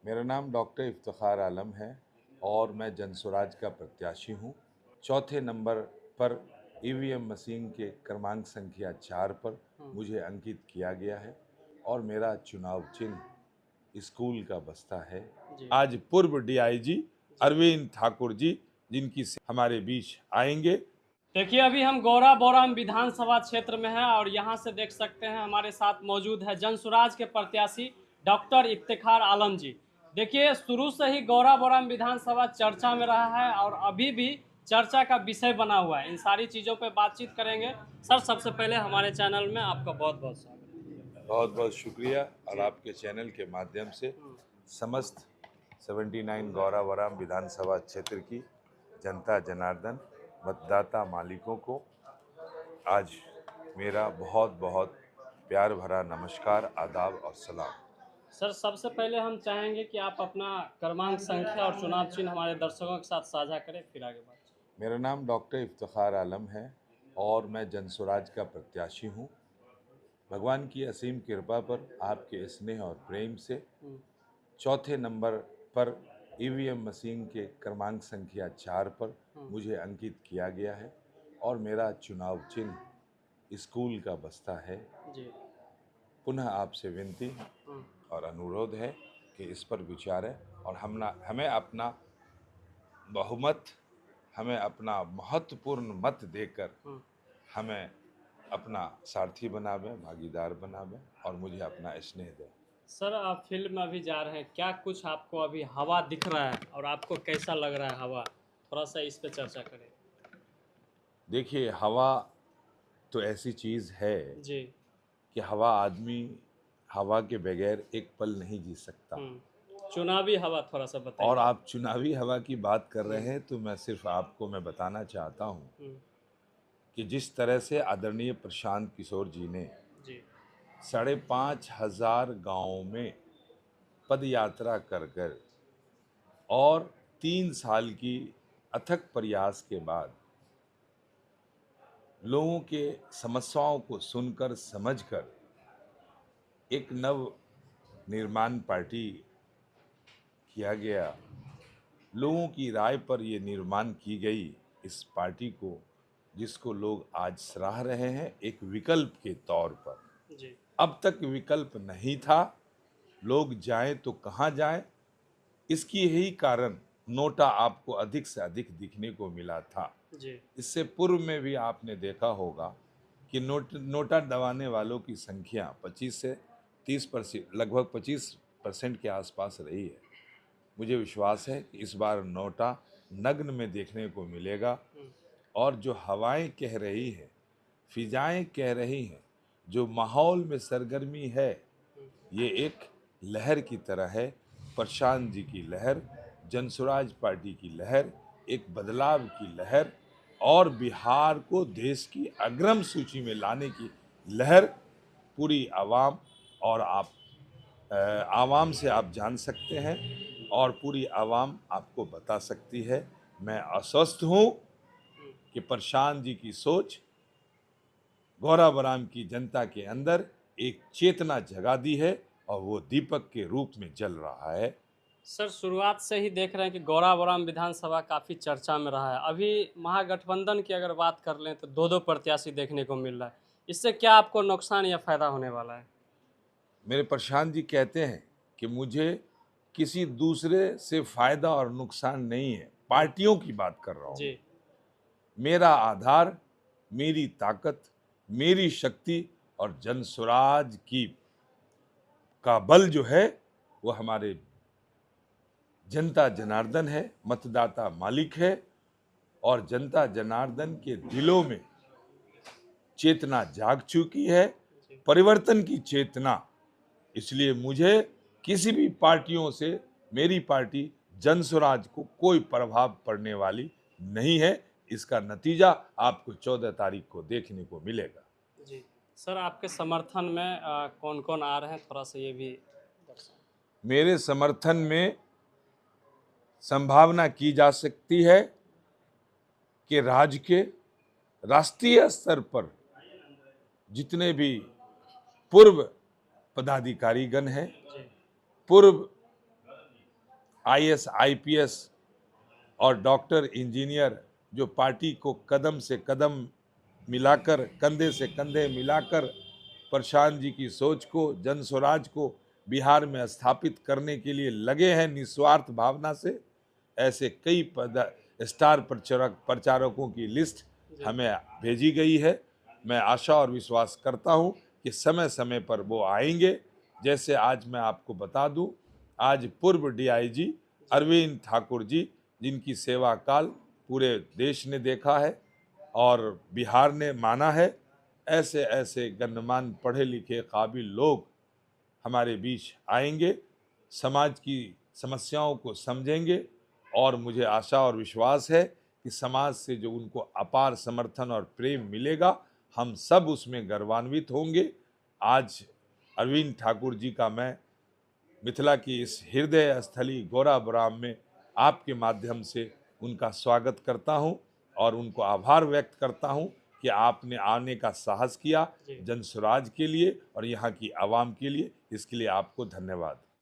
मेरा नाम डॉक्टर इफ्तिखार आलम है और मैं जनसुराज का प्रत्याशी हूँ। चौथे नंबर पर ईवीएम मशीन के क्रमांक संख्या 4 पर मुझे अंकित किया गया है और मेरा चुनाव चिन्ह स्कूल का बस्ता है। आज पूर्व डीआईजी अरविंद ठाकुर जी जिनकी हमारे बीच आएंगे। देखिए, अभी हम गौरा बौराम विधानसभा क्षेत्र में हैं और यहाँ से देख सकते हैं हमारे साथ मौजूद है जनसुराज के प्रत्याशी डॉक्टर इफ्तिखार आलम जी। देखिए, शुरू से ही गौरा बौराम विधानसभा चर्चा में रहा है और अभी भी चर्चा का विषय बना हुआ है। इन सारी चीज़ों पे बातचीत करेंगे। सर, सबसे पहले हमारे चैनल में आपका बहुत बहुत स्वागत। बहुत बहुत शुक्रिया और आपके चैनल के माध्यम से समस्त 79 गौरा बौराम विधानसभा क्षेत्र की जनता जनार्दन मतदाता मालिकों को आज मेरा बहुत बहुत प्यार भरा नमस्कार, आदाब और सलाम। सर, सबसे पहले हम चाहेंगे कि आप अपना क्रमांक संख्या और चुनाव चिन्ह हमारे दर्शकों के साथ साझा करें, फिर आगे बात। मेरा नाम डॉक्टर इफ्तिखार आलम है और मैं जनसुराज का प्रत्याशी हूँ। भगवान की असीम कृपा पर आपके स्नेह और प्रेम से चौथे नंबर पर ईवीएम मशीन के क्रमांक संख्या 4 पर मुझे अंकित किया गया है और मेरा चुनाव चिन्ह स्कूल का बस्ता है। जी। पुनः आपसे विनती और अनुरोध है कि इस पर विचारें और हमें अपना बहुमत, हमें अपना महत्वपूर्ण मत देकर हमें अपना सारथी बनावें, भागीदार बनावें और मुझे अपना स्नेह दें। सर, आप फील्ड में अभी जा रहे हैं, क्या कुछ आपको अभी हवा दिख रहा है और आपको कैसा लग रहा है हवा? थोड़ा सा इस पे चर्चा करें। देखिए, हवा तो ऐसी चीज़ है जी। कि हवा के बगैर एक पल नहीं जी सकता। चुनावी हवा थोड़ा सा बताइए। और आप चुनावी हवा की बात कर रहे हैं तो मैं सिर्फ आपको बताना चाहता हूँ कि जिस तरह से आदरणीय प्रशांत किशोर जी ने 5,500 गाँवों में पद यात्रा कर और 3 साल की अथक प्रयास के बाद लोगों के समस्याओं को सुनकर समझकर एक नव निर्माण पार्टी किया गया। लोगों की राय पर ये निर्माण की गई इस पार्टी को, जिसको लोग आज सराह रहे हैं एक विकल्प के तौर पर। जी। अब तक विकल्प नहीं था, लोग जाएं तो कहाँ जाएं, इसकी यही कारण नोटा आपको अधिक से अधिक दिखने को मिला था। जी। इससे पूर्व में भी आपने देखा होगा कि नोटा दबाने वालों की संख्या 25 से 30%, लगभग 25% के आसपास रही है। मुझे विश्वास है कि इस बार नोटा नग्न में देखने को मिलेगा और जो हवाएं कह रही हैं, फिजाएं कह रही हैं, जो माहौल में सरगर्मी है, ये एक लहर की तरह है। प्रशांत जी की लहर, जनसुराज पार्टी की लहर, एक बदलाव की लहर और बिहार को देश की अग्रम सूची में लाने की लहर पूरी आवाम और आवाम से आप जान सकते हैं और पूरी आवाम आपको बता सकती है। मैं आश्वस्त हूँ कि प्रशांत जी की सोच गौरा बौराम की जनता के अंदर एक चेतना जगा दी है और वो दीपक के रूप में जल रहा है। सर, शुरुआत से ही देख रहे हैं कि गौरा बौराम विधानसभा काफ़ी चर्चा में रहा है। अभी महागठबंधन की अगर बात कर लें तो दो प्रत्याशी देखने को मिल रहा है। इससे क्या आपको नुकसान या फायदा होने वाला है? मेरे प्रशांत जी कहते हैं कि मुझे किसी दूसरे से फायदा और नुकसान नहीं है, पार्टियों की बात कर रहा हूँ। जी। मेरा आधार, मेरी ताकत, मेरी शक्ति और जनसुराज की का बल जो है वो हमारे जनता जनार्दन है, मतदाता मालिक है और जनता जनार्दन के दिलों में चेतना जाग चुकी है, परिवर्तन की चेतना। इसलिए मुझे किसी भी पार्टियों से, मेरी पार्टी जनसुराज को कोई प्रभाव पड़ने वाली नहीं है। इसका नतीजा आपको 14 तारीख को देखने को मिलेगा। जी। सर, आपके समर्थन में कौन कौन आ रहे हैं, थोड़ा सा ये भी दर्शाएं। मेरे समर्थन में संभावना की जा सकती है कि राज्य के राष्ट्रीय स्तर पर जितने भी पूर्व पदाधिकारीगण हैं, पूर्व आईएएस आईपीएस और डॉक्टर इंजीनियर जो पार्टी को कदम से कदम मिलाकर, कंधे से कंधे मिलाकर प्रशांत जी की सोच को, जन स्वराज को बिहार में स्थापित करने के लिए लगे हैं निस्वार्थ भावना से, ऐसे कई स्टार प्रचारकों की लिस्ट हमें भेजी गई है। मैं आशा और विश्वास करता हूं कि समय समय पर वो आएंगे। जैसे आज मैं आपको बता दूं, आज पूर्व डीआईजी अरविंद ठाकुर जी, जिनकी सेवा काल पूरे देश ने देखा है और बिहार ने माना है, ऐसे ऐसे गण्यमान्य पढ़े लिखे काबिल लोग हमारे बीच आएंगे, समाज की समस्याओं को समझेंगे और मुझे आशा और विश्वास है कि समाज से जो उनको अपार समर्थन और प्रेम मिलेगा, हम सब उसमें गर्वान्वित होंगे। आज अरविंद ठाकुर जी का मैं मिथिला की इस हृदय स्थली गौराबोराम में आपके माध्यम से उनका स्वागत करता हूं और उनको आभार व्यक्त करता हूं कि आपने आने का साहस किया जन स्वराज के लिए और यहाँ की आवाम के लिए। इसके लिए आपको धन्यवाद।